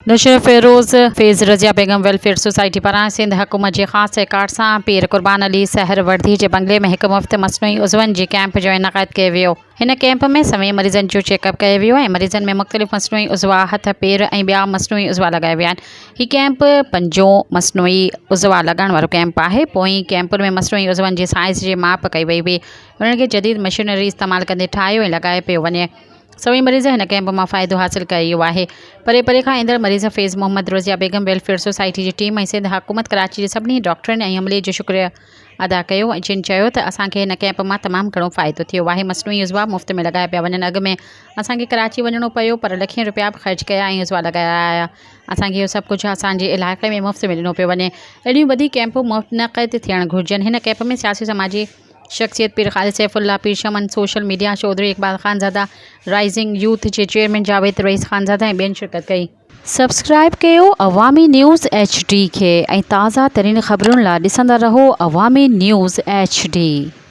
नशर Feroz Faiz Razia Begum welfare society पारां सिंध हुकूमत जे ख़ास सहकार सां पीर कुर्बान अली सहर वर्धी जे बंगले में एक मुफ़्त मसनूई उज़वनि जे कैंप जो इनक़ाद कयो वियो। हिन कैंप में सभई मरीज़नि जो चेकअप कयो वियो ऐं मरीज़नि में मुख़्तलिफ़ मसनूई उज़वा हथ पेर ऐं ॿिया मसनूई उज़वा लॻाया विया आहिनि। हीउ कैंप 5 मसनूई उज़वा लॻाइण वारो कैंप आहे। पोइ कैंपुनि में मसनूई उज़वनि जे साइज़ जी माप कई वई हुई। उन्हनि खे जदीद मशीनरी इस्तेमालु कंदे ठाहियो ऐं लॻाए पियो वञे। सभई मरीज़ हिन कैंप मां फ़ाइदो हासिल कयो आहे। परे परे खां ईंदड़ मरीज़ फैज़ मोहम्मद रज़िया बेगम वेलफेयर सोसाइटी जी टीम ऐं सिंध हुकूमत कराची जे सभिनी डॉक्टरनि ऐं अमले जो शुक्रिया अदा कयो ऐं जिन चयो त असांखे हिन कैंप मां तमामु घणो फ़ाइदो थियो आहे। मसनूई उज़वा मुफ़्त में लॻाया पिया वञनि। अॻु में असांखे कराची वञिणो पियो पर लखें रुपया बि ख़र्च कया ऐं उज़वा लॻाया आया। असांखे इहो सभु कुझु असांजे इलाइक़े में मुफ़्त में ॾिनो पियो वञे। अहिड़ियूं वधीक कैंपूं मुनक़िद थियणु घुरिजनि। हिन कैंप में सियासी समाजी शख्सियत पीर ख़ालिद Saifullah Pir Shaman social media Chaudhry Iqbal Khanzada rising youth जे चेयरमैन जावेद रईस ख़ानज़ादा ऐं ॿियनि शिरकत कई। सब्सक्राइब कयो अवामी न्यूज़ HD खे ऐं ताज़ा तरीन ख़बरुनि लाइ ॾिसंदा रहो अवामी न्यूज़ HD।